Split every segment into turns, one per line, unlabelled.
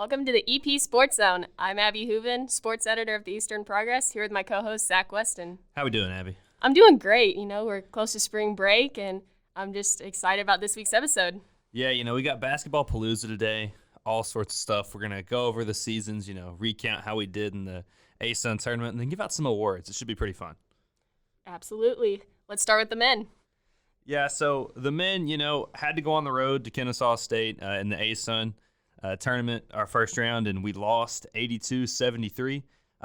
Welcome to the EP Sports Zone. I'm Abby Hooven, sports editor of the Eastern Progress, here with my co-host, Zach Weston.
How we doing, Abby?
I'm doing great. We're close to spring break, and I'm just excited about this week's episode.
Yeah, we got basketball Palooza today, all sorts of stuff. We're going to go over the seasons, recount how we did in the ASUN tournament, and then give out some awards. It should be pretty fun.
Absolutely. Let's start with the men.
Yeah, so the men, had to go on the road to Kennesaw State in the ASUN tournament, our first round, and we lost 82-73.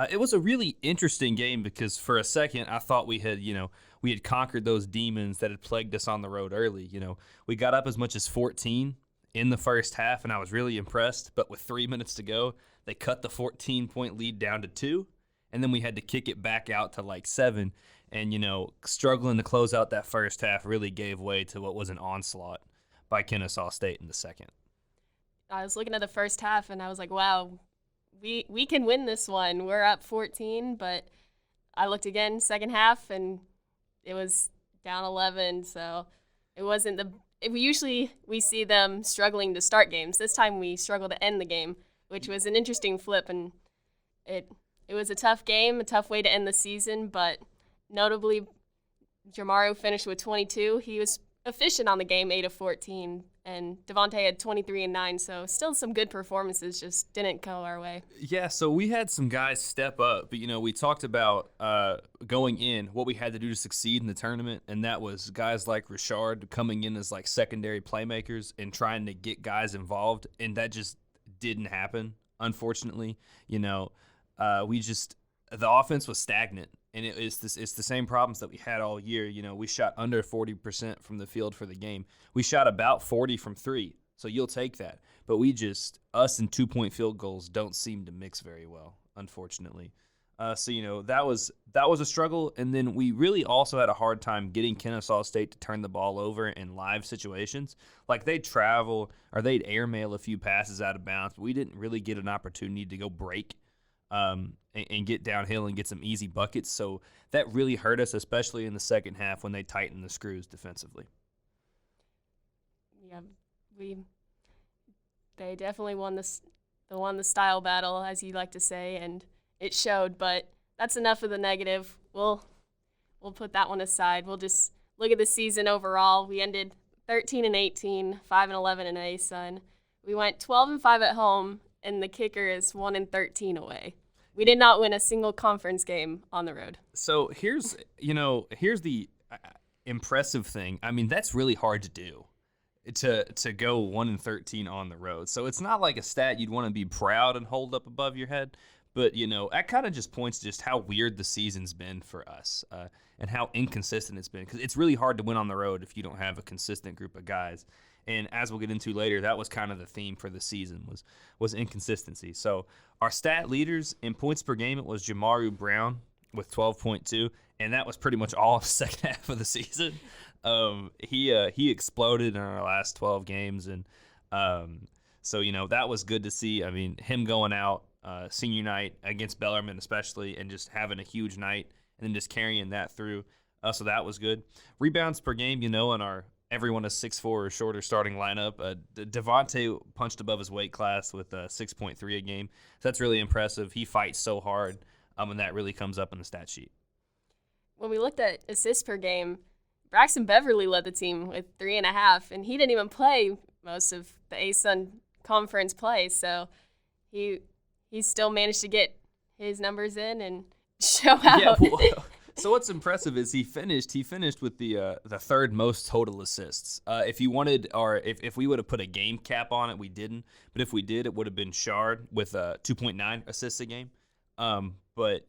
It was a really interesting game because for a second I thought we had conquered those demons that had plagued us on the road early. We got up as much as 14 in the first half, and I was really impressed. But with 3 minutes to go, they cut the 14-point lead down to 2, and then we had to kick it back out to 7. And, struggling to close out that first half really gave way to what was an onslaught by Kennesaw State in the second.
I was looking at the first half, and I was like, wow, we can win this one. We're up 14, but I looked again second half, and it was down 11. So it wasn't usually we see them struggling to start games. This time we struggled to end the game, which was an interesting flip, and it was a tough game, a tough way to end the season, but notably Jamaru finished with 22. He was efficient on the game, 8 of 14, and Devontae had 23 and 9, so still some good performances, just didn't go our way.
Yeah, so we had some guys step up, but we talked about going in, what we had to do to succeed in the tournament, and that was guys like Richard coming in as secondary playmakers and trying to get guys involved, and that just didn't happen, unfortunately. The offense was stagnant. And it's the same problems that we had all year. We shot under 40% from the field for the game. We shot about 40 from three, so you'll take that. But us and 2-point field goals don't seem to mix very well, unfortunately. So that was a struggle. And then we really also had a hard time getting Kennesaw State to turn the ball over in live situations. They'd travel or they'd airmail a few passes out of bounds, but we didn't really get an opportunity to go break and get downhill and get some easy buckets. So that really hurt us, especially in the second half when they tightened the screws defensively.
Yeah, they definitely won the style battle, as you like to say, and it showed. But that's enough of the negative. We'll put that one aside. We'll just look at the season overall. We ended 13-18, 5-11 in ASUN. We went 12-5 at home, and the kicker is 1-13 away. We did not win a single conference game on the road.
So here's the impressive thing. I mean, that's really hard to do, to go 1-13 on the road. So it's not like a stat you'd want to be proud and hold up above your head. But, that kind of just points to just how weird the season's been for us and how inconsistent it's been. Because it's really hard to win on the road if you don't have a consistent group of guys. And as we'll get into later, that was kind of the theme for the season was inconsistency. So our stat leaders in points per game, it was Jamaru Brown with 12.2, and that was pretty much all of the second half of the season. He exploded in our last 12 games, and so that was good to see. I mean, him going out senior night against Bellarmine especially, and just having a huge night, and then just carrying that through. So that was good. Rebounds per game, in our everyone is 6'4" or shorter starting lineup. Devontae punched above his weight class with 6.3 a game. So that's really impressive. He fights so hard, and that really comes up in the stat sheet.
When we looked at assists per game, Braxton Beverly led the team with 3.5, and he didn't even play most of the ASUN conference play. So he still managed to get his numbers in and show out.
Yeah, well, so what's impressive is he finished with the third most total assists. If you wanted, or if we would have put a game cap on it, we didn't. But if we did, it would have been Shard with 2.9 assists a game. But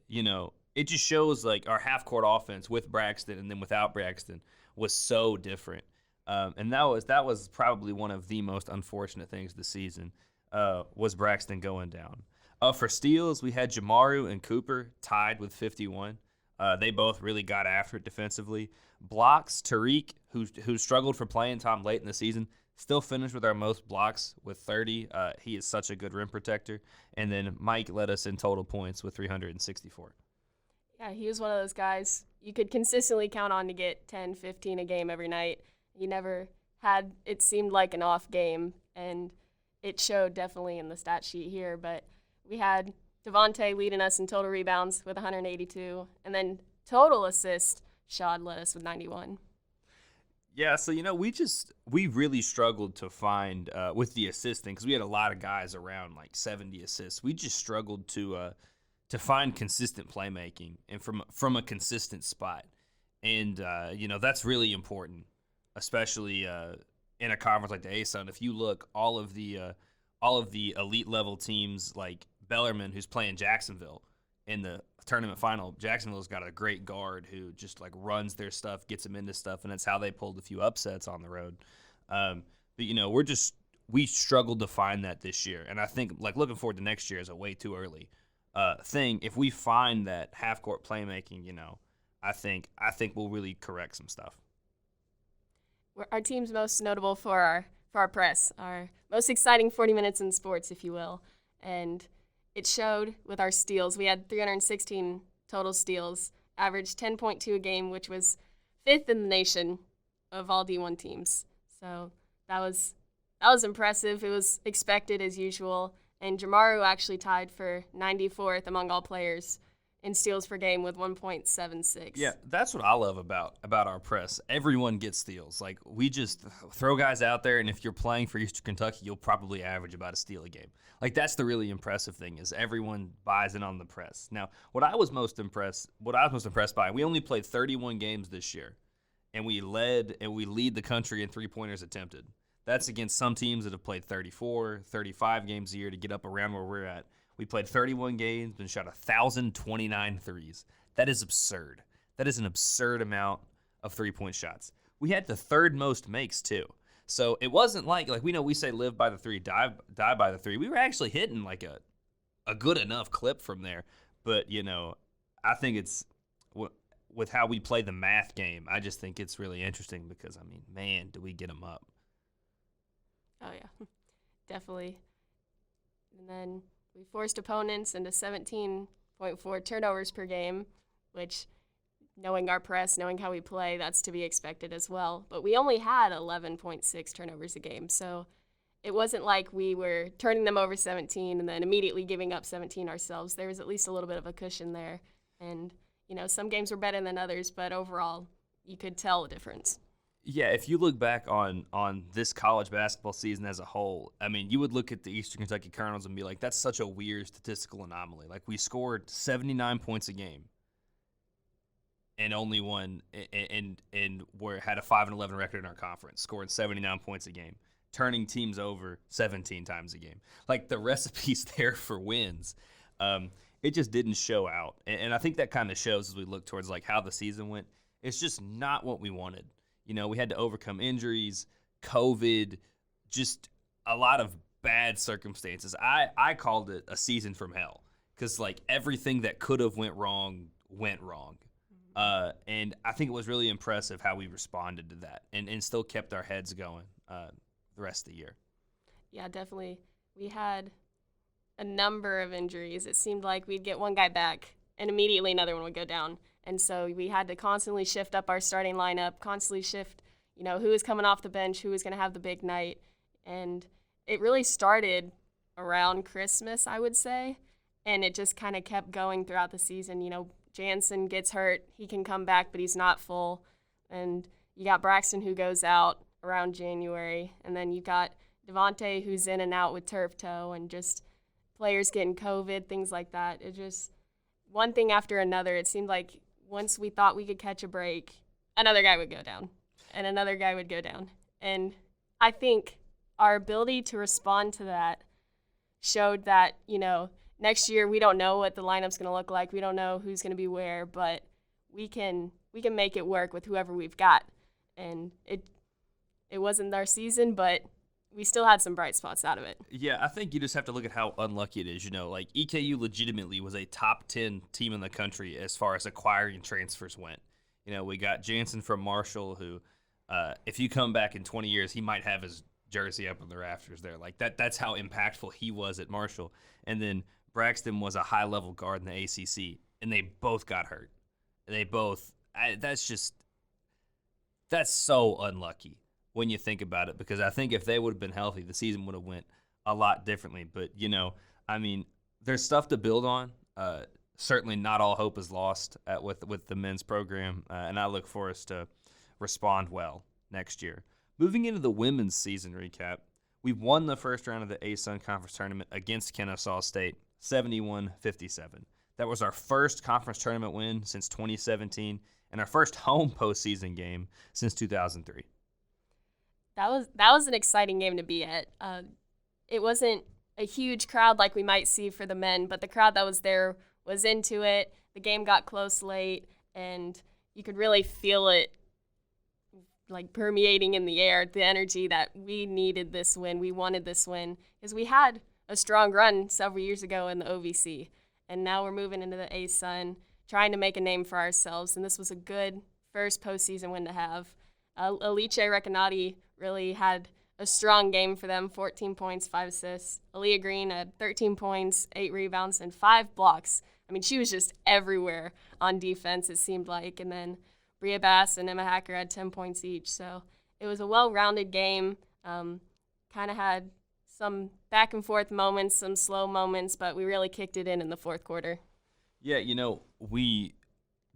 it just shows our half court offense with Braxton and then without Braxton was so different. And that was probably one of the most unfortunate things this season was Braxton going down. For steals, we had Jamaru and Cooper tied with 51. They both really got after it defensively. Blocks, Tariq, who struggled for playing time late in the season, still finished with our most blocks with 30. He is such a good rim protector. And then Mike led us in total points with 364.
Yeah, he was one of those guys you could consistently count on to get 10, 15 a game every night. He never had, it seemed like, an off game. And it showed definitely in the stat sheet here, but we had Devontae leading us in total rebounds with 182, and then total assists, Shad led us with 91.
Yeah, so we really struggled to find with the assisting because we had a lot of guys around like 70 assists. We just struggled to find consistent playmaking and from a consistent spot, and that's really important, especially in a conference like the ASUN. If you look, all of the elite level teams like Bellarmine, who's playing Jacksonville in the tournament final, Jacksonville's got a great guard who just like runs their stuff, gets them into stuff, and that's how they pulled a few upsets on the road. But we struggled to find that this year, and I think like looking forward to next year is a way too early thing. If we find that half court playmaking, I think we'll really correct some stuff.
Our team's most notable for our press, our most exciting 40 minutes in sports, if you will, and it showed with our steals. We had 316 total steals, averaged 10.2 a game, which was 5th in the nation of all D1 teams. So that was impressive. It was expected as usual. And Jamaru actually tied for 94th among all players in steals per game with 1.76.
Yeah, that's what I love about our press. Everyone gets steals. Like, we just throw guys out there, and if you're playing for Eastern Kentucky, you'll probably average about a steal a game. Like, that's the really impressive thing is everyone buys in on the press. Now, what I was most impressed by, we only played 31 games this year, and we lead the country in three-pointers attempted. That's against some teams that have played 34, 35 games a year to get up around where we're at. We played 31 games and shot 1,029 threes. That is absurd. That is an absurd amount of three-point shots. We had the third most makes, too. So it wasn't like we say live by the three, die by the three. We were actually hitting like a good enough clip from there. But, I think it's with how we play the math game, I just think it's really interesting because, man, do we get them up.
Oh, yeah, definitely. And then we forced opponents into 17.4 turnovers per game, which, knowing our press, knowing how we play, that's to be expected as well. But we only had 11.6 turnovers a game, so it wasn't like we were turning them over 17 and then immediately giving up 17 ourselves. There was at least a little bit of a cushion there. And, some games were better than others, but overall, you could tell the difference.
Yeah, if you look back on this college basketball season as a whole, you would look at the Eastern Kentucky Colonels and be like, that's such a weird statistical anomaly. Like, we scored 79 points a game and only won and had a 5-11 record in our conference, scoring 79 points a game, turning teams over 17 times a game. Like, the recipe's there for wins. It just didn't show out. And I think that kind of shows as we look towards, like, how the season went. It's just not what we wanted. We had to overcome injuries, COVID, just a lot of bad circumstances. I called it a season from hell because, like, everything that could have went wrong went wrong. And I think it was really impressive how we responded to that and still kept our heads going the rest of the year.
Yeah, definitely. We had a number of injuries. It seemed like we'd get one guy back and immediately another one would go down. And so we had to constantly shift up our starting lineup, constantly shift, who was coming off the bench, who was going to have the big night. And it really started around Christmas, I would say. And it just kind of kept going throughout the season. Jansen gets hurt. He can come back, but he's not full. And you got Braxton who goes out around January. And then you got Devontae who's in and out with turf toe and just players getting COVID, things like that. It just one thing after another. It seemed like once we thought we could catch a break, another guy would go down, and another guy would go down. And I think our ability to respond to that showed that, next year we don't know what the lineup's going to look like. We don't know who's going to be where, but we can make it work with whoever we've got. And it wasn't our season, but we still had some bright spots out of it.
Yeah, I think you just have to look at how unlucky it is. Like, EKU legitimately was a top 10 team in the country as far as acquiring transfers went. We got Jansen from Marshall, who, if you come back in 20 years, he might have his jersey up in the rafters there. Like, that's how impactful he was at Marshall. And then Braxton was a high-level guard in the ACC, and they both got hurt. That's so unlucky when you think about it, because I think if they would have been healthy, the season would have went a lot differently. But, I mean, there's stuff to build on. Certainly not all hope is lost with the men's program, and I look for us to respond well next year. Moving into the women's season recap, we won the first round of the ASUN Conference Tournament against Kennesaw State, 71-57. That was our first conference tournament win since 2017 and our first home postseason game since 2003.
That was an exciting game to be at. It wasn't a huge crowd like we might see for the men, but the crowd that was there was into it. The game got close late, and you could really feel it like permeating in the air, the energy that we needed this win. We wanted this win because we had a strong run several years ago in the OVC, and now we're moving into the ASUN, trying to make a name for ourselves, and this was a good first postseason win to have. Alice Recanati really had a strong game for them, 14 points, 5 assists. Aaliyah Green had 13 points, 8 rebounds, and 5 blocks. I mean, she was just everywhere on defense, it seemed like. And then Bria Bass and Emma Hacker had 10 points each. So it was a well-rounded game. Kind of had some back-and-forth moments, some slow moments, but we really kicked it in the fourth quarter.
Yeah,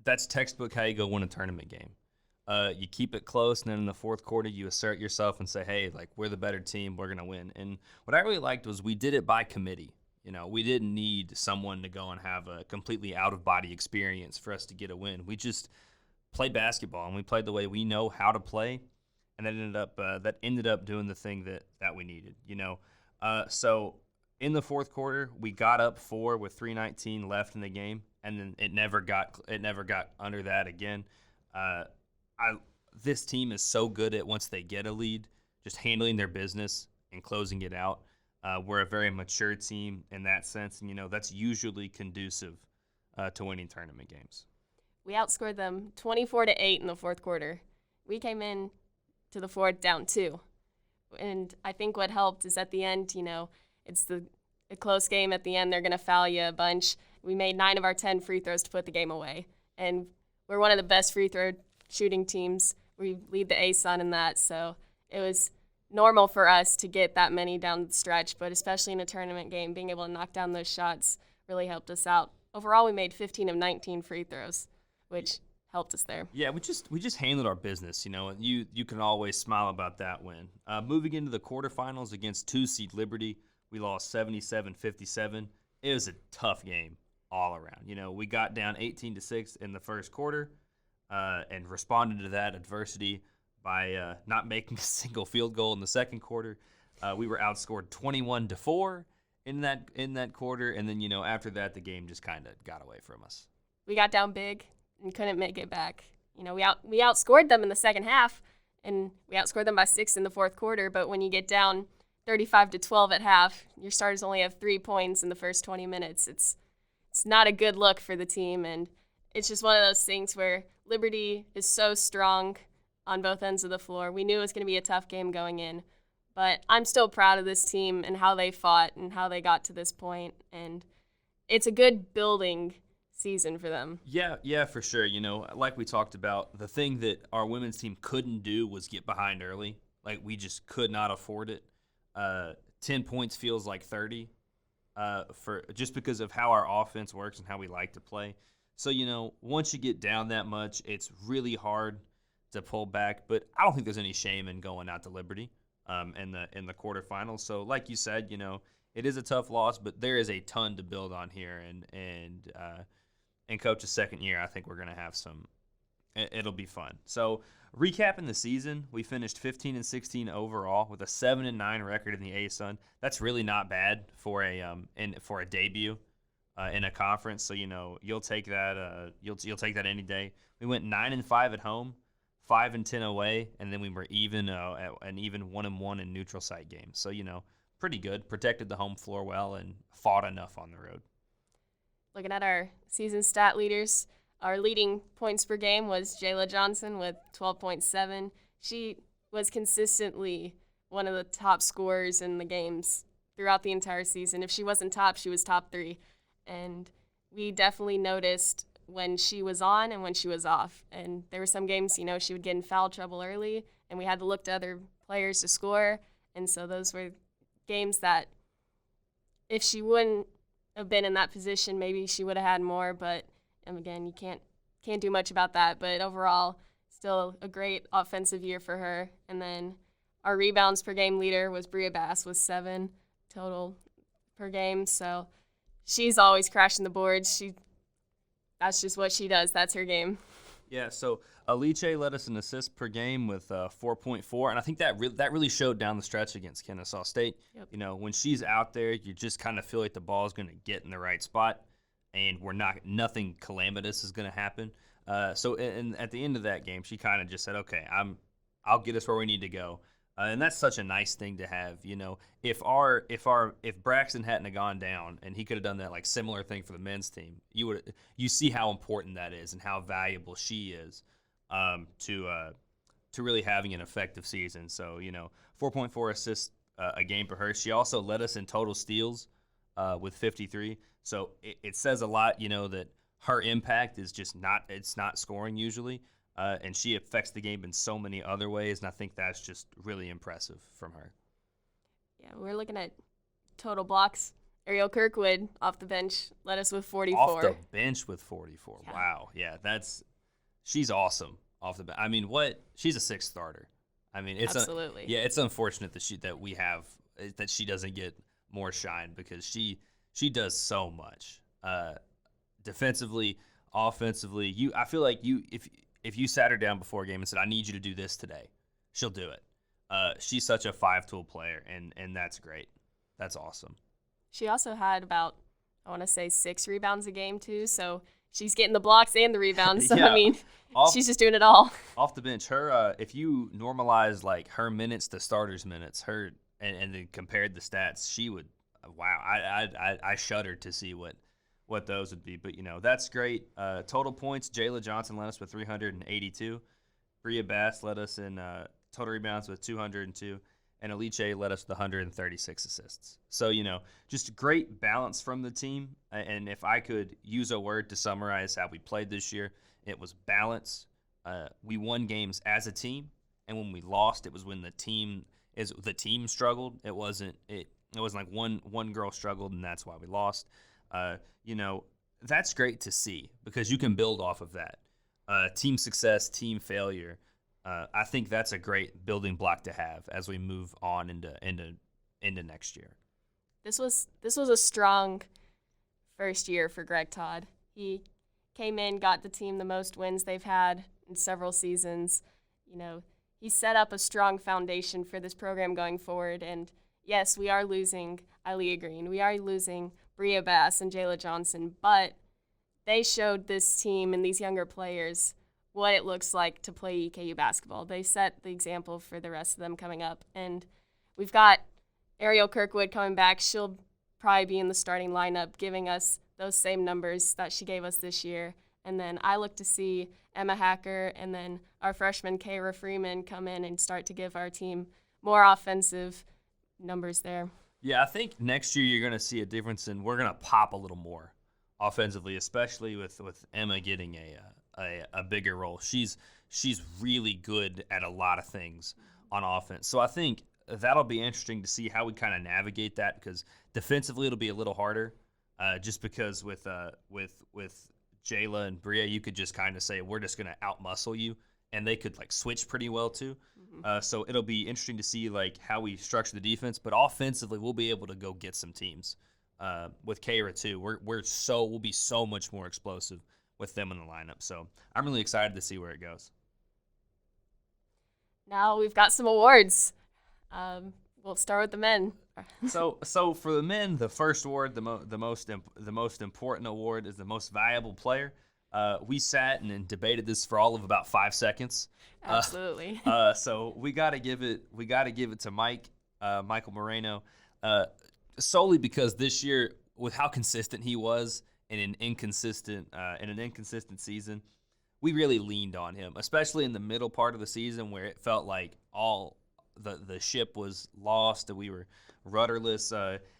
that's textbook how you go win a tournament game. You keep it close, and then in the fourth quarter, you assert yourself and say, hey, like, we're the better team, we're going to win. And what I really liked was we did it by committee. We didn't need someone to go and have a completely out-of-body experience for us to get a win. We just played basketball, and we played the way we know how to play, and that ended up doing the thing that we needed. So in the fourth quarter, we got up 4 with 3:19 left in the game, and then it never got under that again. This team is so good at, once they get a lead, just handling their business and closing it out. We're a very mature team in that sense, and that's usually conducive to winning tournament games.
We outscored them 24-8 in the fourth quarter. We came in to the fourth down 2. And I think what helped is at the end, it's a close game at the end. They're going to foul you a bunch. We made 9 of our 10 free throws to put the game away. And we're one of the best free throw shooting teams. We lead the ASUN in that. So it was normal for us to get that many down the stretch, but especially in a tournament game, being able to knock down those shots really helped us out. Overall, we made 15 of 19 free throws, which helped us there.
Yeah, we just handled our business, You can always smile about that win. Moving into the quarterfinals against 2-seed Liberty, we lost 77-57. It was a tough game all around. We got down 18-6 in the first quarter and responded to that adversity by not making a single field goal in the second quarter. We were outscored 21-4 in that quarter, and then after that the game just kind of got away from us.
We got down big and couldn't make it back. We outscored them in the second half, and we outscored them by 6 in the fourth quarter. But when you get down 35-12 at half, your starters only have 3 points in the first 20 minutes. It's not a good look for the team, and it's just one of those things where Liberty is so strong on both ends of the floor. We knew it was going to be a tough game going in, but I'm still proud of this team and how they fought and how they got to this point, and it's a good building season for them.
Yeah, for sure. Like we talked about, the thing that our women's team couldn't do was get behind early. Like, we just could not afford it. 10 points feels like 30 for just because of how our offense works and how we like to play. So, once you get down that much, it's really hard to pull back. But I don't think there's any shame in going out to Liberty in the quarterfinals. So, like you said, it is a tough loss, but there is a ton to build on here. And Coach's second year, I think we're going to have some – it'll be fun. So, recapping the season, we finished 15-16 overall with a 7-9 record in the ASUN. That's really not bad for a debut in a conference. So, you'll take that you'll take that any day. We went 9-5 at home, 5-10 away, and then we were even 1-1 in neutral site games. So, pretty good. Protected the home floor well and fought enough on the road.
Looking at our season stat leaders, our leading points per game was Jayla Johnson with 12.7. She was consistently one of the top scorers in the games throughout the entire season. If she wasn't top, she was top 3. And we definitely noticed when she was on and when she was off. And there were some games, she would get in foul trouble early, and we had to look to other players to score. And so those were games that if she wouldn't have been in that position, maybe she would have had more. But again, you can't do much about that. But overall, still a great offensive year for her. And then our rebounds per game leader was Bria Bass with 7 total per game. So she's always crashing the boards. That's just what she does. That's her game.
Yeah, so Alice led us in assists per game with 4.4, and I think that really showed down the stretch against Kennesaw State.
Yep.
You know, when she's out there, you just kind of feel like the ball is going to get in the right spot, and nothing calamitous is going to happen. So at the end of that game, she kind of just said, "Okay, I'll get us where we need to go." And that's such a nice thing to have, you know. If Braxton hadn't have gone down and he could have done that like similar thing for the men's team, you see how important that is and how valuable she is to really having an effective season. So, you know, 4.4 assists a game for her. She also led us in total steals with 53. So it says a lot, you know, that her impact is just not scoring usually. And she affects the game in so many other ways, and I think that's just really impressive from her.
Yeah, we're looking at total blocks. Ariel Kirkwood off the bench led us with 44.
Off the bench with 44.
Yeah.
Wow. Yeah, she's awesome off the bench. I mean, she's a 6th starter. I mean,
Absolutely.
It's unfortunate that she doesn't get more shine because she does so much. Defensively, offensively, I feel like if you sat her down before a game and said, "I need you to do this today," she'll do it. She's such a 5-tool player, and that's great. That's awesome.
She also had about, I want to say, 6 rebounds a game, too. So she's getting the blocks and the rebounds. So,
Yeah.
I mean, she's just doing it all.
Off the bench, her if you normalize like her minutes to starters' minutes, and then compared the stats, she would. Wow, I shuddered to see what those would be. But, you know, that's great. Total points, Jayla Johnson led us with 382. Bria Bass led us in total rebounds with 202. And Alice led us with 136 assists. So, you know, just great balance from the team. And if I could use a word to summarize how we played this year, it was balance. We won games as a team. And when we lost, it was when the team struggled. It wasn't like one girl struggled, and that's why we lost. You know, that's great to see because you can build off of that. Team success, team failure. I think that's a great building block to have as we move on into next year.
This was a strong first year for Greg Todd. He came in, got the team the most wins they've had in several seasons. You know, he set up a strong foundation for this program going forward. And yes, we are losing Ilea Green. We are losing Bria Bass and Jayla Johnson, but they showed this team and these younger players what it looks like to play EKU basketball. They set the example for the rest of them coming up. And we've got Ariel Kirkwood coming back. She'll probably be in the starting lineup, giving us those same numbers that she gave us this year. And then I look to see Emma Hacker and then our freshman Kara Freeman come in and start to give our team more offensive numbers there.
Yeah, I think next year you're going to see a difference, and we're going to pop a little more offensively, especially with Emma getting a bigger role. She's really good at a lot of things on offense. So I think that'll be interesting to see how we kind of navigate that because defensively it'll be a little harder just because with Jayla and Bria, you could just kind of say we're just going to outmuscle you, and they could like switch pretty well too. So it'll be interesting to see like how we structure the defense, but offensively we'll be able to go get some teams. With Kara too, we'll be so much more explosive with them in the lineup. So I'm really excited to see where it goes.
Now we've got some awards. We'll start with the men.
So for the men, the first award, the most important award is the most valuable player. We sat and debated this for all of about 5 seconds.
Absolutely.
So we got to give it to Michael Moreno, solely because this year, with how consistent he was in an inconsistent season, we really leaned on him, especially in the middle part of the season where it felt like all the ship was lost and we were rudderless.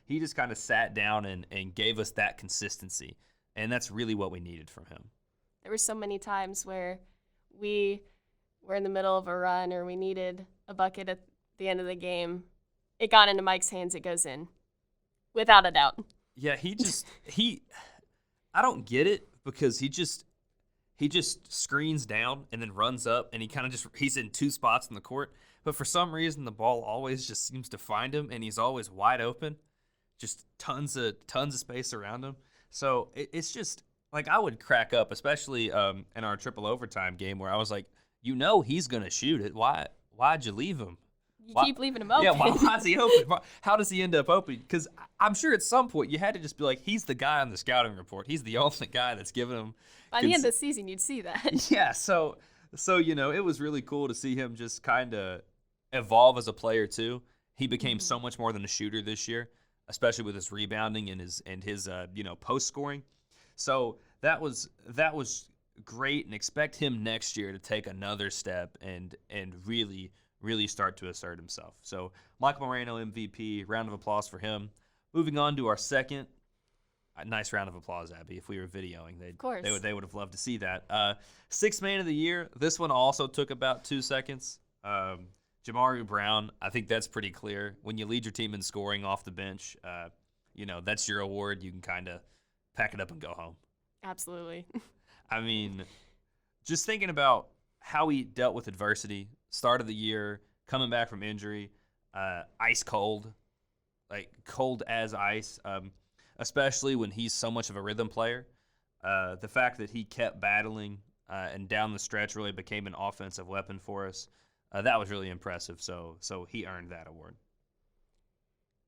He just kind of sat down and gave us that consistency, and that's really what we needed from him.
There were so many times where we were in the middle of a run or we needed a bucket at the end of the game, it got into Mike's hands, it goes in. Without a doubt.
Yeah, I don't get it because he just screens down and then runs up and he's in two spots in the court. But for some reason, the ball always just seems to find him and he's always wide open. Just tons of space around him. So it's just like I would crack up, especially in our triple overtime game where I was like, he's going to shoot it. Why'd you leave him?
You keep leaving him open.
Yeah, why is he open? How does he end up open? Because I'm sure at some point you had to just be like, he's the guy on the scouting report. He's the only guy that's giving him.
By the end of the season, you'd see that.
Yeah, so it was really cool to see him just kind of evolve as a player too. He became so much more than a shooter this year, especially with his rebounding and his post scoring. So that was great, and expect him next year to take another step and really start to assert himself. So Michael Moreno, MVP, round of applause for him. Moving on to our second, nice round of applause, Abby. If we were videoing, they would have loved to see that. Sixth man of the year. This one also took about 2 seconds. Jamaru Brown. I think that's pretty clear. When you lead your team in scoring off the bench, that's your award. You can kind of pack it up and go home.
Absolutely.
I mean, just thinking about how he dealt with adversity, start of the year, coming back from injury, ice cold, like cold as ice, especially when he's so much of a rhythm player. The fact that he kept battling and down the stretch really became an offensive weapon for us, that was really impressive. So he earned that award.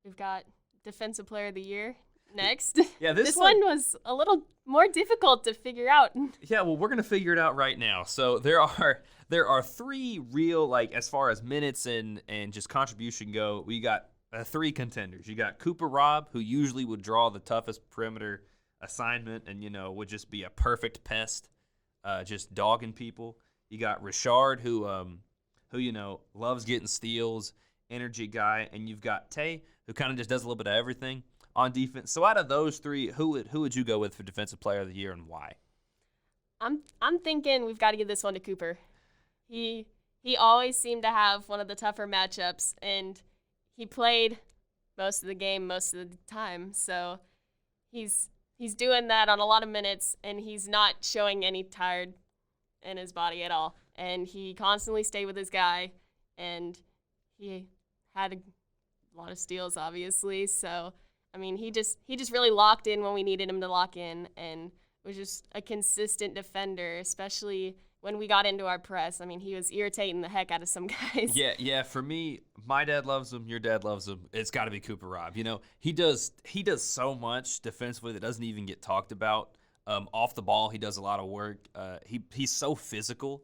We've got Defensive Player of the Year next.
Yeah,
this one was a little more difficult to figure out.
Yeah, well, we're gonna figure it out right now. So there are three real, like, as far as minutes and just contribution go. We got three contenders. You got Cooper Robb, who usually would draw the toughest perimeter assignment and would just be a perfect pest, just dogging people. You got Richard, who loves getting steals, energy guy, and you've got Tay, who kind of just does a little bit of everything on defense. So out of those three, who would you go with for Defensive Player of the Year and why?
I'm thinking we've got to give this one to Cooper. He always seemed to have one of the tougher matchups, and he played most of the game most of the time. So he's doing that on a lot of minutes, and he's not showing any tired in his body at all. And he constantly stayed with his guy, and he had a lot of steals, obviously. So I mean, he just really locked in when we needed him to lock in, and was just a consistent defender, especially when we got into our press. I mean, he was irritating the heck out of some guys.
Yeah. For me, my dad loves him. Your dad loves him. It's got to be Cooper Robb. He does so much defensively that doesn't even get talked about. Off the ball, he does a lot of work. He's so physical.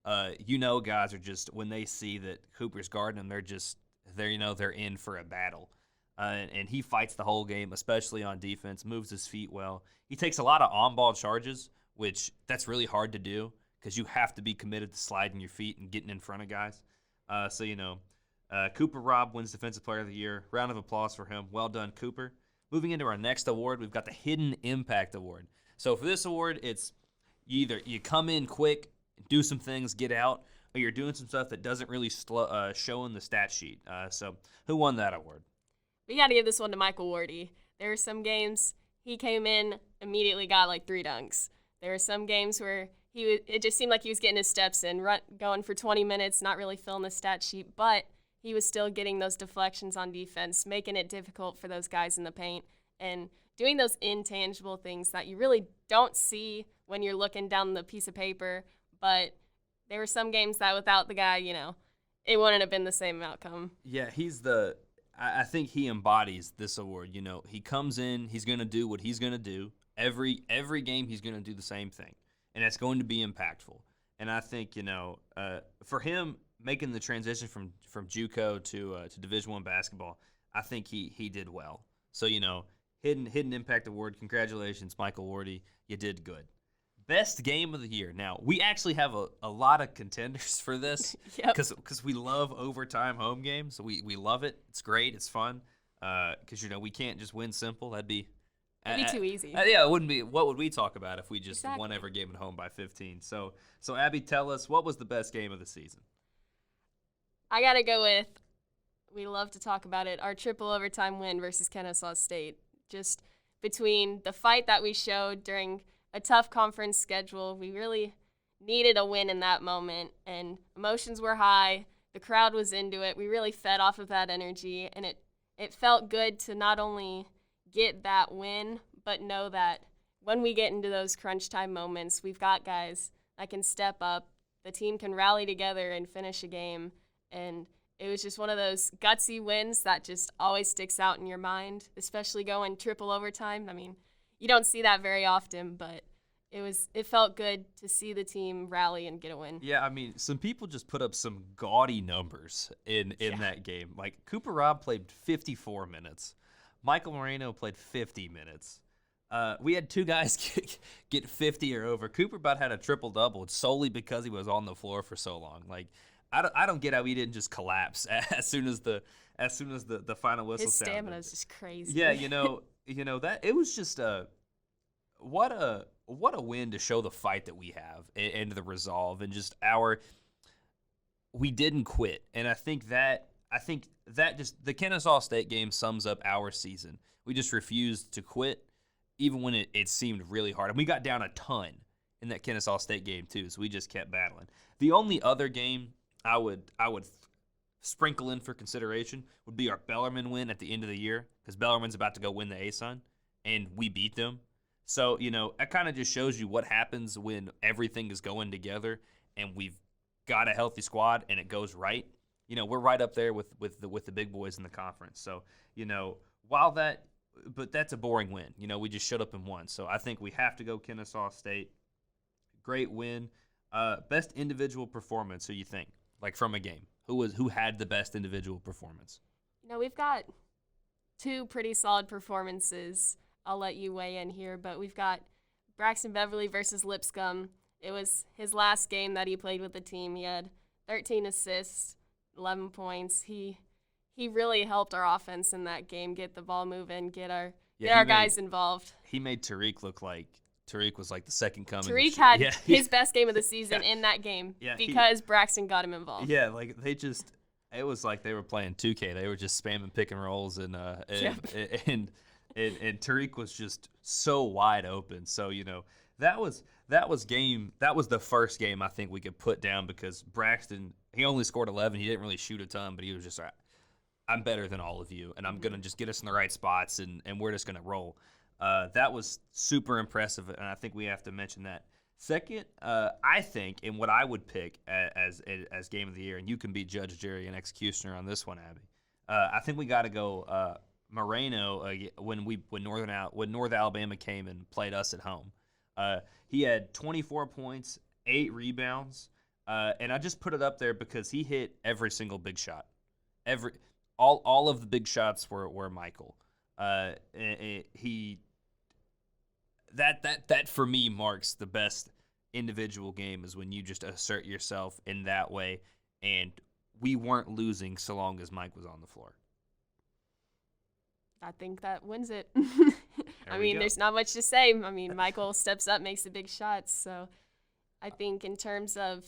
Guys are just, when they see that Cooper's guarding them, they're in for a battle. And he fights the whole game, especially on defense, moves his feet well. He takes a lot of on-ball charges, which that's really hard to do because you have to be committed to sliding your feet and getting in front of guys. Cooper Robb wins Defensive Player of the Year. Round of applause for him. Well done, Cooper. Moving into our next award, we've got the Hidden Impact Award. So for this award, it's either you come in quick, do some things, get out, or you're doing some stuff that doesn't really show in the stat sheet. So who won that award?
We got to give this one to Michael Wardy. There were some games he came in, immediately got like 3 dunks. There were some games where it just seemed like he was getting his steps in, going for 20 minutes, not really filling the stat sheet, but he was still getting those deflections on defense, making it difficult for those guys in the paint, and doing those intangible things that you really don't see when you're looking down the piece of paper. But there were some games that without the guy, it wouldn't have been the same outcome.
Yeah, I think he embodies this award. He comes in, he's going to do what he's going to do. Every game he's going to do the same thing, and it's going to be impactful. And I think, for him making the transition from JUCO to Division I basketball, I think he did well. So, Hidden Impact Award, congratulations, Michael Wardy. You did good. Best game of the year. Now, we actually have a lot of contenders for this because we love overtime home games. So we love it. It's great. It's fun because, we can't just win simple. That'd be
too easy.
It wouldn't be. What would we talk about if we just won every game at home by 15? So Abby, tell us, what was the best game of the season?
I got to go with we love to talk about it. Our triple overtime win versus Kennesaw State. Just between the fight that we showed during a tough conference schedule, we really needed a win in that moment, and emotions were high. The crowd was into it. We really fed off of that energy, and it felt good to not only get that win, but know that when we get into those crunch time moments, we've got guys that can step up. The team can rally together and finish a game, and it was just one of those gutsy wins that just always sticks out in your mind, especially going triple overtime. I mean, you don't see that very often, but it felt good to see the team rally and get a win.
Yeah, I mean, some people just put up some gaudy numbers in that game. Like, Cooper Robb played 54 minutes. Michael Moreno played 50 minutes. We had two guys get 50 or over. Cooper about had a triple-double solely because he was on the floor for so long. Like, I don't get how he didn't just collapse as soon as the final whistle sounded.
His stamina is just crazy.
Yeah, you know that it was just what a win to show the fight that we have and the resolve and just we didn't quit. And I think that just the Kennesaw State game sums up our season. We just refused to quit even when it seemed really hard. And we got down a ton in that Kennesaw State game too, so we just kept battling. The only other game I would sprinkle in for consideration would be our Bellarmine win at the end of the year, because Bellarmine's about to go win the ASUN, and we beat them. So, that kind of just shows you what happens when everything is going together and we've got a healthy squad and it goes right. We're right up there with the big boys in the conference. So, but that's a boring win. We just showed up and won. So I think we have to go Kennesaw State. Great win. Best individual performance, who you think? Like, from a game. Who had the best individual performance?
We've got two pretty solid performances. I'll let you weigh in here, but we've got Braxton Beverly versus Lipscomb. It was his last game that he played with the team. He had 13 assists, 11 points. He really helped our offense in that game, get the ball moving, get our guys involved.
He made Tariq look like Tariq was like the second coming.
Tariq had his best game of the season in that game because Braxton got him involved.
Yeah, like it was like they were playing 2K. They were just spamming pick and rolls and Tariq was just so wide open. So, that was the first game I think we could put down, because Braxton, he only scored 11. He didn't really shoot a ton, but he was just like, I'm better than all of you, and I'm going to just get us in the right spots, and we're just going to roll. That was super impressive, and I think we have to mention that. Second, I think, and what I would pick as game of the year, and you can be judge, jury, and executioner on this one, Abby. I think we got to go Moreno when North Alabama came and played us at home. He had 24 points, 8 rebounds, and I just put it up there because he hit every single big shot. All of the big shots were Michael. That for me marks the best individual game, is when you just assert yourself in that way, and we weren't losing so long as Mike was on the floor.
I think that wins it. I mean, there's not much to say. I mean, Michael steps up, makes the big shots. So I think in terms of,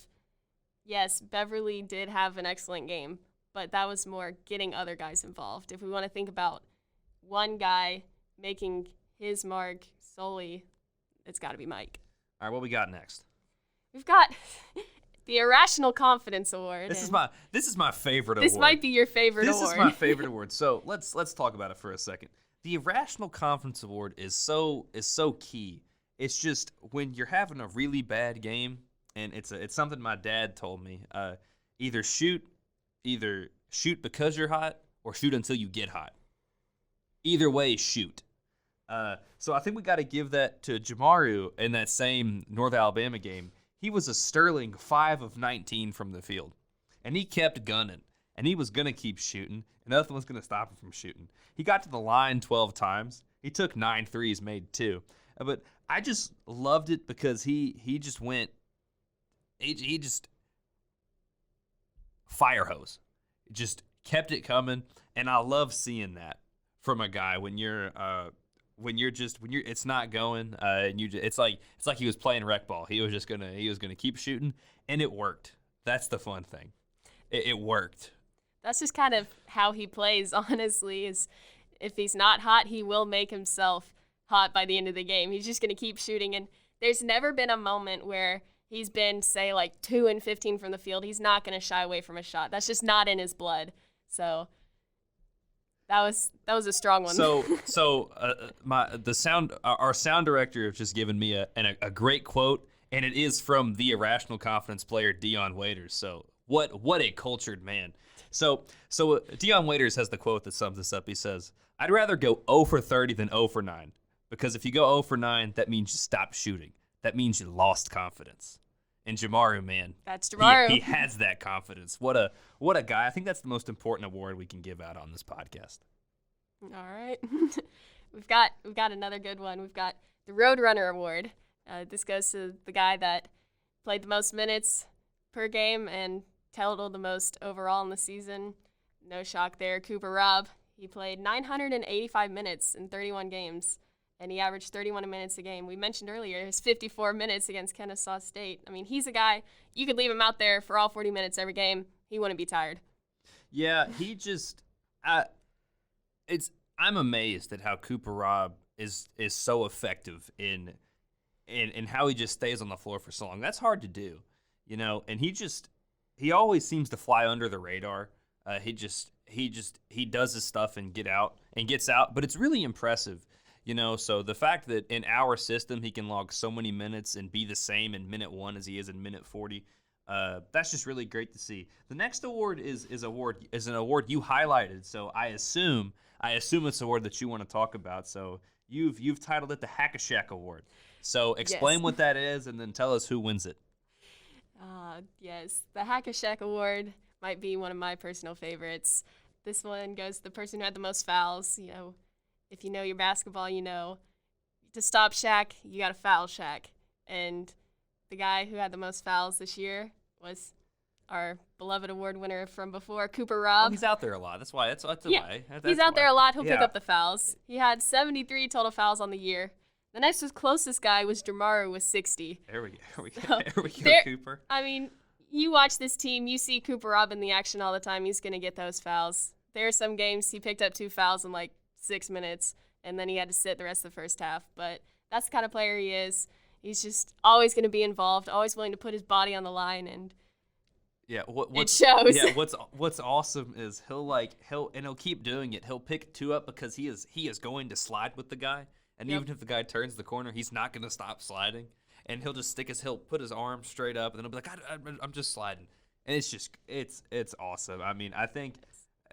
yes, Beverly did have an excellent game, but that was more getting other guys involved. If we want to think about one guy making his mark solely, it's got to be Mike.
All right, what we got next?
We've got the Irrational Confidence Award.
This is my favorite award.
This might be your favorite award.
This is my favorite award. So let's talk about it for a second. The Irrational Confidence Award is so key. It's just when you're having a really bad game, and it's something my dad told me. Either shoot because you're hot, or shoot until you get hot. Either way, shoot. So I think we got to give that to Jamaru in that same North Alabama game. He was a sterling 5 of 19 from the field, and he kept gunning, and he was going to keep shooting, and nothing was going to stop him from shooting. He got to the line 12 times. He took 9 threes, made 2. But I just loved it because he just went – he just fire hose. Just kept it coming, and I love seeing that from a guy when you're it's not going, and it's like he was playing rec ball. He was gonna keep shooting, and it worked. That's the fun thing. It worked.
That's just kind of how he plays, honestly, is if he's not hot, he will make himself hot by the end of the game. He's just going to keep shooting, and there's never been a moment where he's been, say, like 2 and 15 from the field. He's not going to shy away from a shot. That's just not in his blood. So that was a strong one.
Our sound director has just given me a great quote, and it is from the Irrational Confidence player Dion Waiters. So what a cultured man. So Dion Waiters has the quote that sums this up. He says, "I'd rather go 0 for 30 than 0 for 9, because if you go 0 for 9, that means you stopped shooting. That means you lost confidence." And Jamaru, man,
that's Jamaru.
He has that confidence. What a guy. I think that's the most important award we can give out on this podcast.
All right. we've got another good one. We've got the Roadrunner Award. This goes to the guy that played the most minutes per game and totaled the most overall in the season. No shock there. Cooper Robb. He played 985 minutes in 31 games, and he averaged 31 minutes a game. We mentioned earlier his 54 minutes against Kennesaw State. I mean, he's a guy, you could leave him out there for all 40 minutes every game. He wouldn't be tired.
Yeah, he just I'm amazed at how Cooper Robb is so effective in how he just stays on the floor for so long. That's hard to do, and he always seems to fly under the radar. He does his stuff and gets out, but it's really impressive. So the fact that in our system he can log so many minutes and be the same in minute 1 as he is in minute 40, that's just really great to see. The next award is an award you highlighted, so I assume it's an award that you want to talk about. So you've titled it the Hack-a-Shack Award. So explain what that is, and then tell us who wins it.
Yes, the Hack-a-Shack Award might be one of my personal favorites. This one goes to the person who had the most fouls. If you know your basketball, to stop Shaq, you got to foul Shaq. And the guy who had the most fouls this year was our beloved award winner from before, Cooper Robb.
Oh, he's out there a lot. That's why. That's why.
He's out there a lot. He'll pick up the fouls. He had 73 total fouls on the year. The next closest guy was Jamaru with 60.
There we go, Cooper.
I mean, you watch this team, you see Cooper Robb in the action all the time. He's going to get those fouls. There are some games he picked up 2 fouls in like 6 minutes, and then he had to sit the rest of the first half. But that's the kind of player he is. He's just always going to be involved, always willing to put his body on the line, and it shows.
Yeah, what's awesome is he'll keep doing it. He'll pick 2 up because he is going to slide with the guy, and even if the guy turns the corner, he's not going to stop sliding, and he'll just he'll put his arm straight up, and then he'll be like, I'm just sliding, and it's awesome. I mean, I think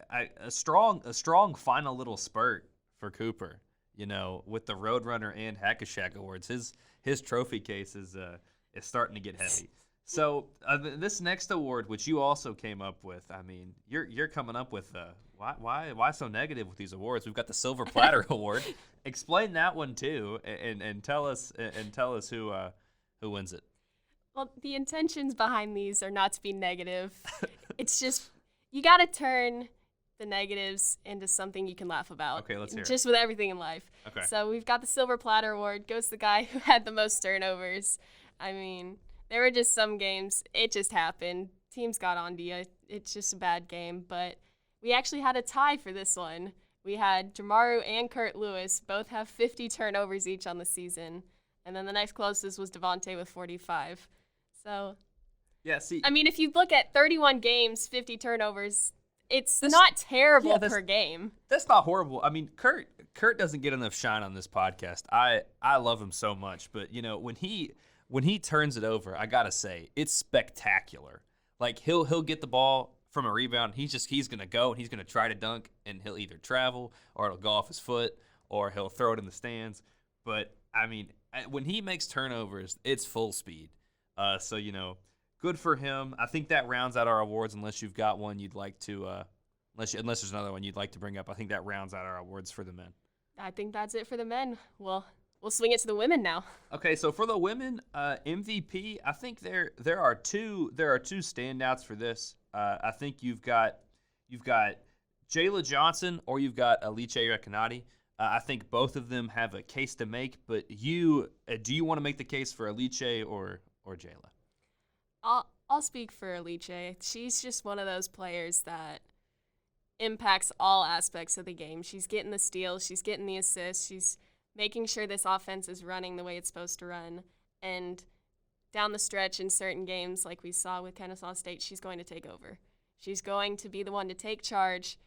a strong final little spurt for Cooper, with the Roadrunner and Hack-a-Shack Awards. His trophy case is starting to get heavy. So this next award, which you also came up with, I mean, you're coming up with why so negative with these awards? We've got the Silver Platter Award. Explain that one too, and tell us who wins it.
Well, the intentions behind these are not to be negative. It's just you got to turn the negatives into something you can laugh about.
Okay, let's hear it.
Just with everything in life.
Okay.
So we've got the Silver Platter Award. Goes to the guy who had the most turnovers. I mean, there were just some games. It just happened. Teams got on to you. It's just a bad game. But we actually had a tie for this one. We had Jamaru and Kurt Lewis both have 50 turnovers each on the season. And then the next closest was Devontae with 45. So,
yeah, see.
I mean, if you look at 31 games, 50 turnovers, it's not terrible per game.
That's not horrible. I mean, Kurt doesn't get enough shine on this podcast. I love him so much, but when he turns it over, I gotta say it's spectacular. Like he'll get the ball from a rebound. He's gonna go and he's gonna try to dunk, and he'll either travel or it'll go off his foot or he'll throw it in the stands. But I mean, when he makes turnovers, it's full speed. So good for him. I think that rounds out our awards, unless you've got one you'd like to, unless there's another one you'd like to bring up. I think that rounds out our awards for the men.
I think that's it for the men. Well, we'll swing it to the women now.
Okay, so for the women, MVP, I think there are two standouts for this. I think you've got Jayla Johnson or you've got Alice Recanati. I think both of them have a case to make, but do you want to make the case for Alice or Jayla?
I'll speak for Alice. She's just one of those players that impacts all aspects of the game. She's getting the steals, she's getting the assists, she's making sure this offense is running the way it's supposed to run. And down the stretch in certain games, like we saw with Kennesaw State, she's going to take over. She's going to be the one to take charge.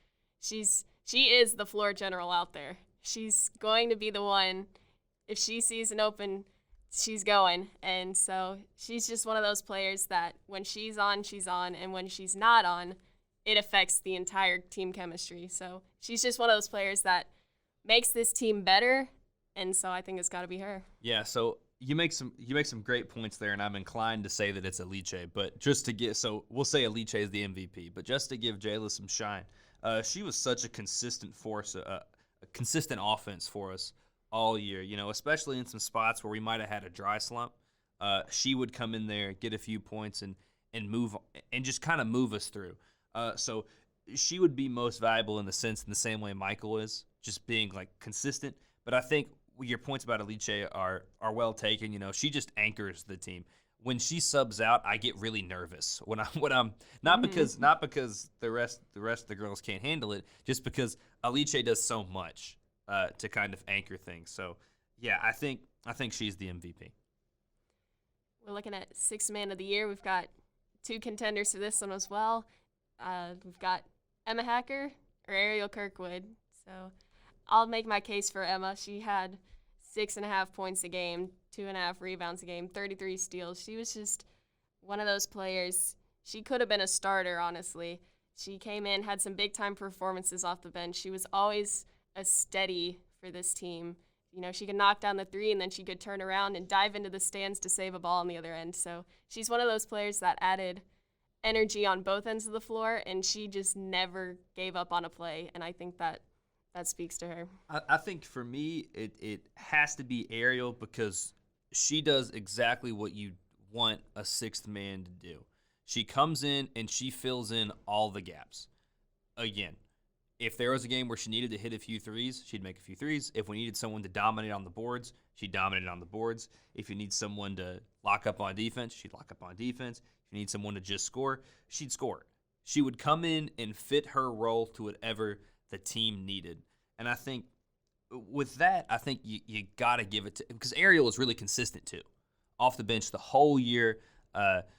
She is the floor general out there. She's going to be the one. If she sees an open, she's going. And so she's just one of those players that when she's on, and when she's not on, it affects the entire team chemistry. So she's just one of those players that makes this team better, and so I think it's got to be her.
Yeah, so you make some great points there, and I'm inclined to say that it's Alice, but just to get we'll say Alice is the MVP, but just to give Jayla some shine, she was such a consistent force, a consistent offense for us all year. Especially in some spots where we might have had a dry slump, she would come in there, get a few points, and move and just kind of move us through. So she would be most valuable in the same way Michael is, just being like consistent. But I think your points about Alice are well taken. She just anchors the team. When she subs out, I get really nervous when I'm not because the rest of the girls can't handle it, just because Alice does so much to kind of anchor things. So yeah, I think she's the MVP.
We're looking at Sixth Man of the Year. We've got 2 contenders for this one as well. We've got Emma Hacker or Ariel Kirkwood. So I'll make my case for Emma. She had 6.5 points a game, 2.5 rebounds a game, 33 steals. She was just one of those players. She could have been a starter, honestly. She came in, had some big-time performances off the bench. She was always a steady for this team. She could knock down the 3, and then she could turn around and dive into the stands to save a ball on the other end. So she's one of those players that added energy on both ends of the floor, and she just never gave up on a play, and I think that speaks to her.
I think for me, it has to be Ariel, because she does exactly what you want a sixth man to do. She comes in and she fills in all the gaps. Again, if there was a game where she needed to hit a few threes, she'd make a few threes. If we needed someone to dominate on the boards, she dominated on the boards. If you need someone to lock up on defense, she'd lock up on defense. If you need someone to just score, she'd score. She would come in and fit her role to whatever the team needed. And I think with that, I think you got to give it to – because Ariel was really consistent too. Off the bench the whole year,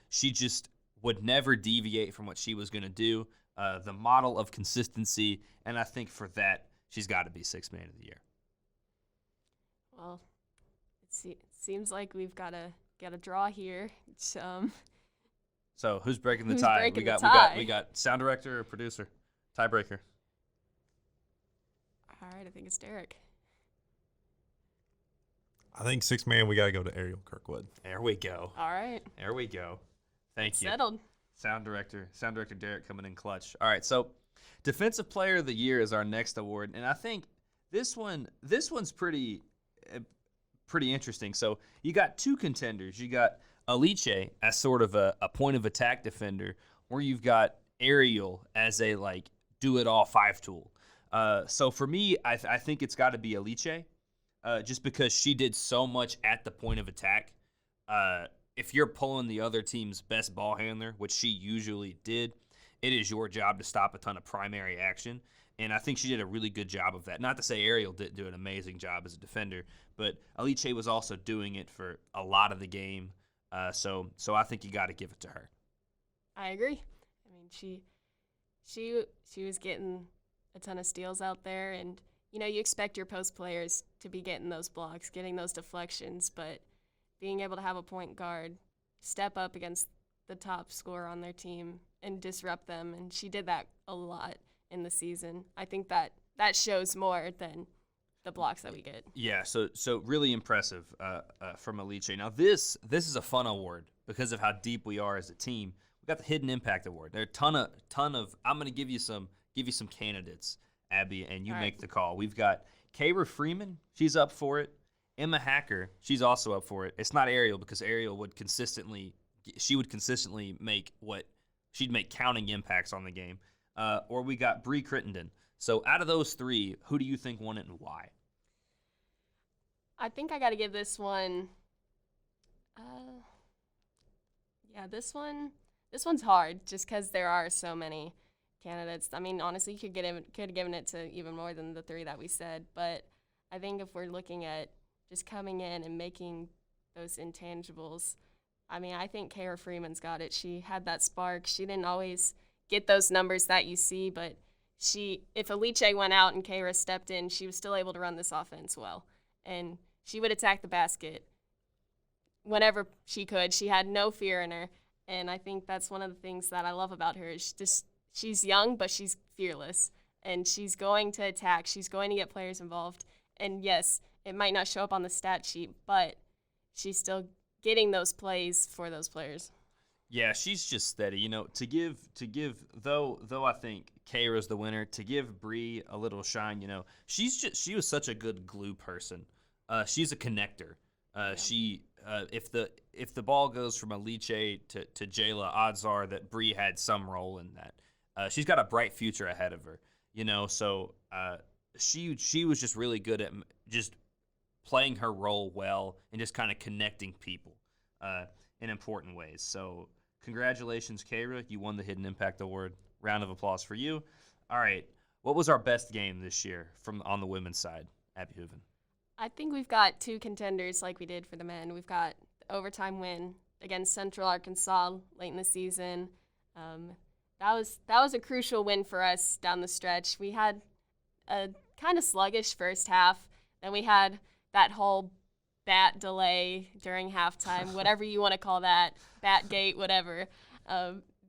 she just would never deviate from what she was going to do. The model of consistency, and I think for that, she's got to be Sixth Man of the Year.
Well, it seems like we've got a draw here.
So who's breaking the
Who's
tie?
breaking the tie?
We got sound director or producer, tiebreaker.
All right, I think it's Derek.
I think Sixth Man, we got to go to Ariel Kirkwood.
There we go.
All right.
There we go. Thank you.
Settled.
Sound director Derek coming in clutch. All right, so Defensive Player of the Year is our next award, and I think this one's pretty interesting. So you got 2 contenders. You got Alice as sort of a point of attack defender, or you've got Ariel as a do it all 5 tool. So for me, I think it's got to be Alice, just because she did so much at the point of attack. If you're pulling the other team's best ball handler, which she usually did, it is your job to stop a ton of primary action. And I think she did a really good job of that. Not to say Ariel didn't do an amazing job as a defender, but Alice was also doing it for a lot of the game. So I think you got to give it to her.
I agree. I mean, she was getting a ton of steals out there, and you expect your post players to be getting those blocks, getting those deflections, but being able to have a point guard step up against the top scorer on their team and disrupt them, and she did that a lot in the season. I think that shows more than the blocks that we get.
Yeah, so really impressive from Alice. Now this is a fun award because of how deep we are as a team. We got the Hidden Impact Award. There are a ton of. I'm going to give you some candidates, Abby, and you make the call. We've got Kayra Freeman. She's up for it. Emma Hacker, she's also up for it. It's not Ariel because Ariel would consistently make she'd make counting impacts on the game. Or we got Bree Crittenden. So out of those 3, who do you think won it and why?
I think I got to give this one. This one's hard just because there are so many candidates. I mean, honestly, you could have given it to even more than the 3 that we said. But I think if we're looking at just coming in and making those intangibles, I mean, I think Kara Freeman's got it. She had that spark. She didn't always get those numbers that you see, but if Alice went out and Kara stepped in, she was still able to run this offense well. And she would attack the basket whenever she could. She had no fear in her. And I think that's one of the things that I love about her is she's young, but she's fearless. And she's going to attack. She's going to get players involved. And yes, it might not show up on the stat sheet, but she's still getting those plays for those players.
Yeah, she's just steady. To give though I think Kara's the winner, to give Bree a little shine, she was such a good glue person. She's a connector. If the ball goes from Alice to Jayla, odds are that Bree had some role in that. She's got a bright future ahead of her, so she was just really good at just playing her role well and just kind of connecting people in important ways. So congratulations, Kara. You won the Hidden Impact Award. Round of applause for you. All right. What was our best game this year on the women's side, Abby Hooven?
I think we've got 2 contenders like we did for the men. We've got the overtime win against Central Arkansas late in the season. That was a crucial win for us down the stretch. We had a kind of sluggish first half. Then we had that whole bat delay during halftime, whatever you want to call that, bat gate, whatever.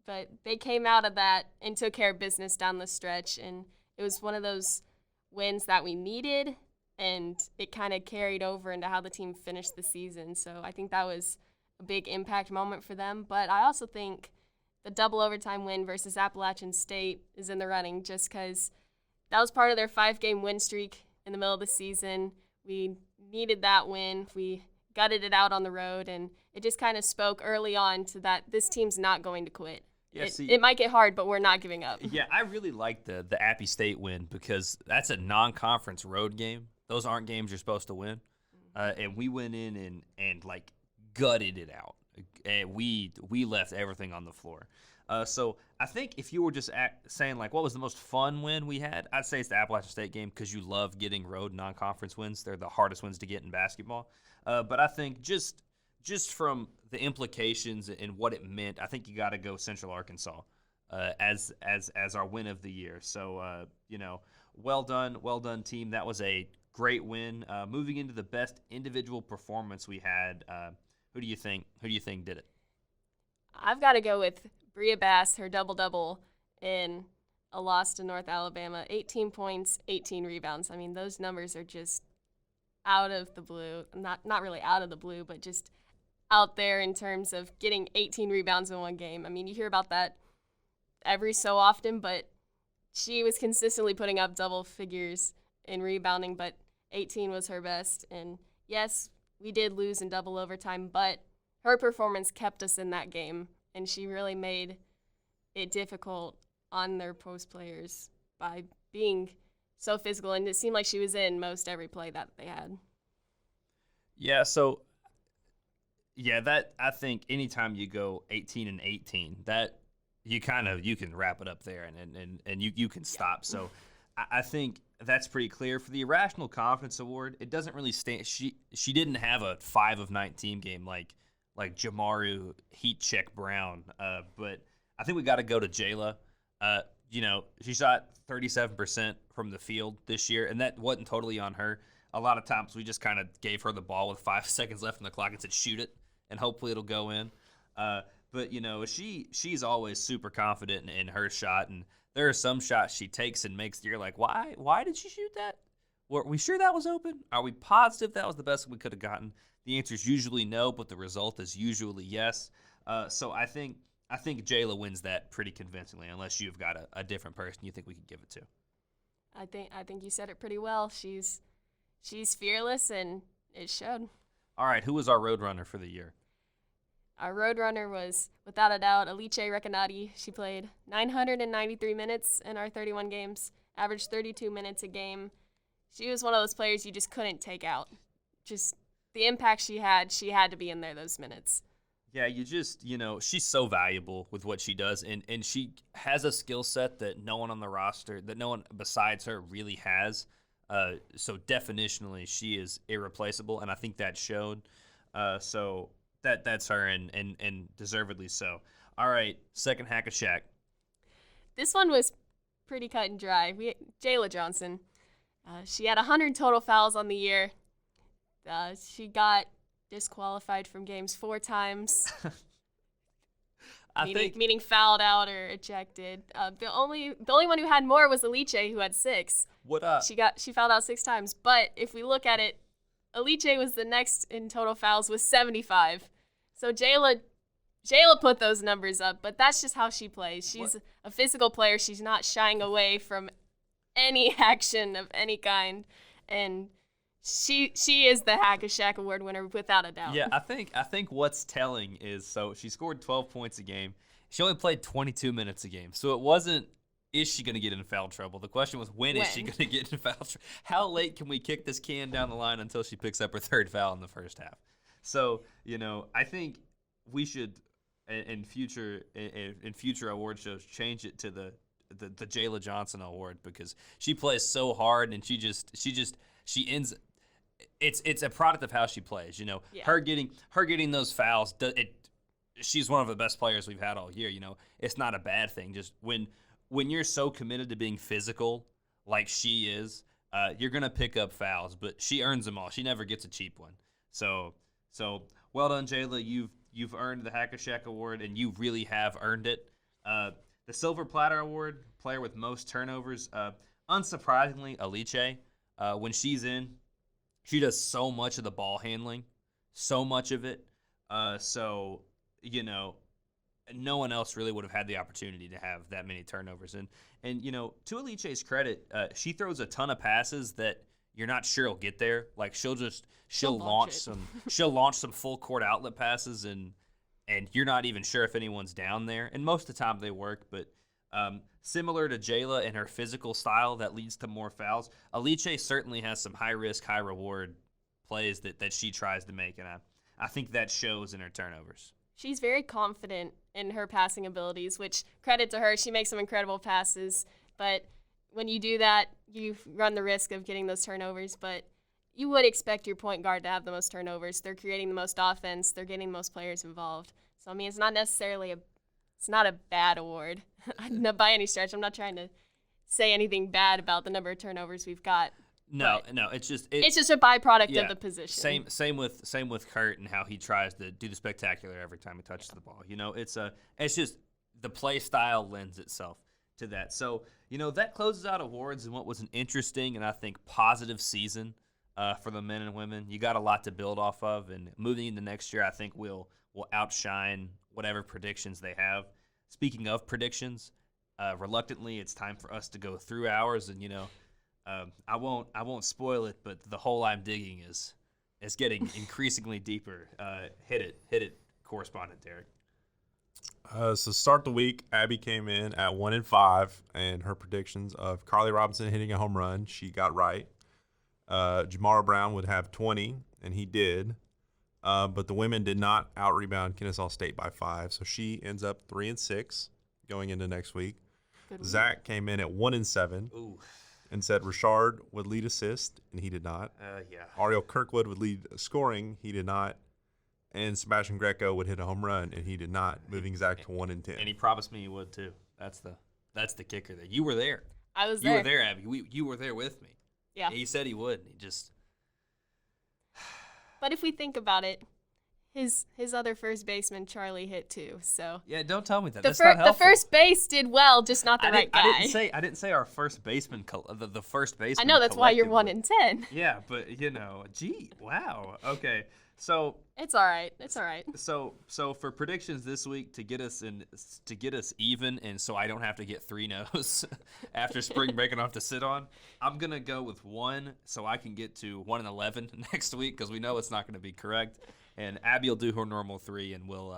But they came out of that and took care of business down the stretch, and it was one of those wins that we needed, and it kind of carried over into how the team finished the season. So I think that was a big impact moment for them. But I also think the double overtime win versus Appalachian State is in the running just because that was part of their 5-game win streak in the middle of the season. We needed that win. We gutted it out on the road, and it just kind of spoke early on to that this team's not going to quit.
Yeah,
it might get hard, but we're not giving up.
Yeah, I really like the Appy State win because that's a non-conference road game. Those aren't games you're supposed to win. And we went in and like gutted it out. And we left everything on the floor. So I think if you were just saying like what was the most fun win we had, I'd say it's the Appalachian State game because you love getting road non-conference wins. They're the hardest wins to get in basketball. But I think just from the implications and what it meant, I think you got to go Central Arkansas as our win of the year. So well done team. That was a great win. Moving into the best individual performance we had, who do you think did it?
I've got to go with Bria Bass, her double-double in a loss to North Alabama. 18 points, 18 rebounds. I mean, those numbers are just out of the blue. Not really out of the blue, but just out there in terms of getting 18 rebounds in one game. I mean, you hear about that every so often, but she was consistently putting up double figures in rebounding, but 18 was her best. And yes, we did lose in double overtime, but her performance kept us in that game, and she really made it difficult on their post players by being so physical, and it seemed like she was in most every play that they had.
Yeah, so that I think anytime you go 18 and 18, that you can wrap it up there and you can stop. So I think that's pretty clear. For the Irrational Confidence Award, it doesn't really stand. She didn't have a 5 of 19 game like Jamaru Heat Check Brown, but I think we got to go to Jayla. She shot 37% from the field this year, and that wasn't totally on her. A lot of times we just kind of gave her the ball with 5 seconds left on the clock and said, shoot it, and hopefully it'll go in. But she's always super confident in her shot, and there are some shots she takes and makes that you're like, why did she shoot that? Were we sure that was open? Are we positive that was the best we could have gotten? The answer is usually no, but the result is usually yes. So I think Jayla wins that pretty convincingly, unless you've got a different person you think we could give it to.
I think you said it pretty well. She's fearless, and it showed.
All right, who was our Roadrunner for the year?
Our Roadrunner was, without a doubt, Alice Recanati. She played 993 minutes in our 31 games, averaged 32 minutes a game. She was one of those players you just couldn't take out. Just the impact she had to be in there those minutes.
Yeah, you just, she's so valuable with what she does, and she has a skill set that no one on the roster, that no one besides her really has. So definitionally, she is irreplaceable, and I think that showed. So that's her, and deservedly so. All right, second hack of Shaq.
This one was pretty cut and dry. Jayla Johnson. She had 100 total fouls on the year. She got disqualified from games 4 times. Meaning fouled out or ejected. The only one who had more was Alice, who had 6.
What up?
She fouled out 6 times. But if we look at it, Alice was the next in total fouls with 75. So Jayla put those numbers up, but that's just how she plays. She's a physical player. She's not shying away from any action of any kind, and she is the Hack of Shaq Award winner without a doubt.
Yeah, I think what's telling is, so she scored 12 points a game. She only played 22 minutes a game. So it wasn't, is she going to get in foul trouble? The question was, when is she going to get in foul trouble? How late can we kick this can down the line until she picks up her 3rd foul in the first half? So, I think we should, in future award shows, change it to the Jayla Johnson Award, because she plays so hard, and she ends. It's a product of how she plays. Yeah. Her getting those fouls. She's one of the best players we've had all year. It's not a bad thing. Just when you're so committed to being physical, like she is, you're gonna pick up fouls. But she earns them all. She never gets a cheap one. So well done, Jayla. You've earned the Hack of Shaq Award, and you really have earned it. The Silver Platter Award, player with most turnovers. Unsurprisingly, Alice. When she's in, she does so much of the ball handling, so much of it. So, no one else really would have had the opportunity to have that many turnovers. And to Alice's credit, she throws a ton of passes that you're not sure will get there. Like she'll launch some full court outlet passes, and you're not even sure if anyone's down there. And most of the time they work, but similar to Jayla and her physical style that leads to more fouls, Alice certainly has some high-risk, high-reward plays that she tries to make, and I think that shows in her turnovers.
She's very confident in her passing abilities, which, credit to her, she makes some incredible passes. But when you do that, you run the risk of getting those turnovers. But you would expect your point guard to have the most turnovers. They're creating the most offense. They're getting the most players involved. So, it's not necessarily it's not a bad award by any stretch. I'm not trying to say anything bad about the number of turnovers we've got.
No, it's just
a byproduct of the position.
Same with Kurt and how he tries to do the spectacular every time he touches the ball. It's just the play style lends itself to that. So that closes out awards and what was an interesting and I think positive season for the men and women. You got a lot to build off of, and moving into next year, I think we'll outshine whatever predictions they have. Speaking of predictions, reluctantly, it's time for us to go through ours, and I won't spoil it, but the hole I'm digging is getting increasingly deeper. Hit it, correspondent Derek.
So start the week, Abby came in at 1-5, and her predictions of Carly Robinson hitting a home run, she got right. Jamara Brown would have 20, and he did. But the women did not out-rebound Kennesaw State by 5, so she ends up 3-6 going into next week. Zach came in at 1-7.
Ooh.
And said Richard would lead assist, and he did not.
Yeah.
Ariel Kirkwood would lead scoring, he did not. And Sebastian Greco would hit a home run, and he did not, moving Zach to 1-10.
And he promised me he would too. That's the kicker there. You were there.
I was there.
You were there, Abby. You were there with me.
Yeah.
He said he would. He just.
But if we think about it, his other first baseman Charlie hit too. So
yeah, don't tell me that. That's not helpful.
The first base did well, just not the right guy.
I didn't say our first baseman. The first baseman.
I know that's why you're 1-10.
Yeah, but gee, wow. Okay, so
it's all right. It's all right.
So for predictions this week to get us even, and so I don't have to get 3-0s after spring break and I have to sit on, I'm gonna go with 1, so I can get to 1-11 next week because we know it's not gonna be correct. And Abby will do her normal 3, and we'll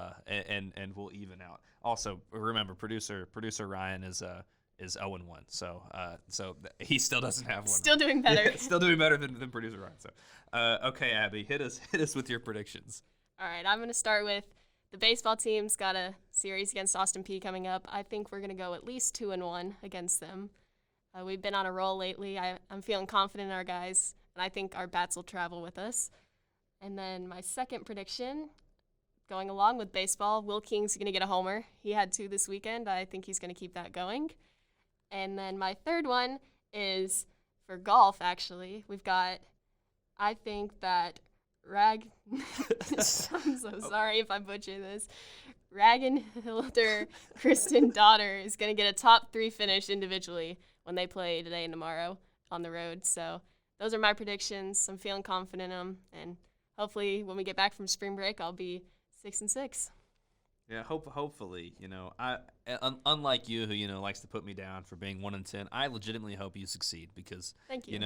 we'll even out. Also, remember, producer Ryan is 0-1, so he still doesn't have one.
Still doing better.
Yeah, still doing better than producer Ryan. So, okay, Abby, hit us with your predictions.
All right, I'm gonna start with the baseball team's got a series against Austin Peay coming up. I think we're going to go at least 2-1 against them. We've been on a roll lately. I'm feeling confident in our guys, and I think our bats will travel with us. And then my second prediction, going along with baseball, Will King's going to get a homer. He had 2 this weekend. I think he's going to keep that going. And then my third one is for golf, actually. We've got, I think that I'm so sorry if I butcher this. Ragenhilder Kristen Daughter is going to get a top 3 finish individually when they play today and tomorrow on the road. So those are my predictions. I'm feeling confident in them. And hopefully when we get back from spring break, I'll be 6-6.
Yeah, hopefully, unlike you, who likes to put me down for being 1-10, I legitimately hope you succeed because,
thank you.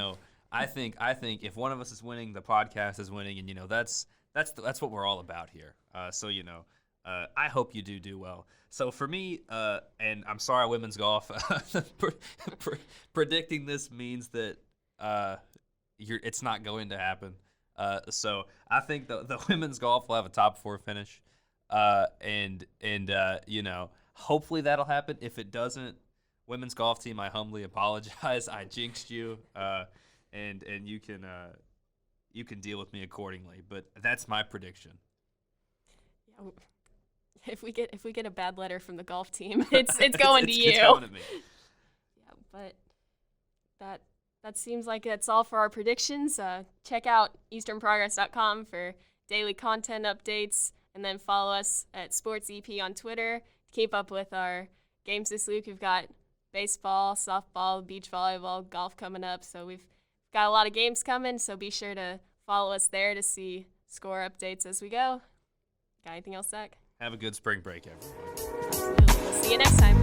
I think if one of us is winning, the podcast is winning, and that's what we're all about here. So I hope you do well. So for me, and I'm sorry, women's golf, predicting this means that it's not going to happen. So I think the women's golf will have a top 4 finish, and hopefully that'll happen. If it doesn't, women's golf team, I humbly apologize. I jinxed you, and you can deal with me accordingly. But that's my prediction.
Yeah. If we get a bad letter from the golf team, it's going to you.
It's coming to me.
Yeah, but that seems like that's all for our predictions. Check out easternprogress.com for daily content updates, and then follow us at Sports EP on Twitter to keep up with our games this week. We've got baseball, softball, beach volleyball, golf coming up, so we've got a lot of games coming, so be sure to follow us there to see score updates as we go. Got anything else, Zach?
Have a good spring break, everyone.
Absolutely. We'll see you next time.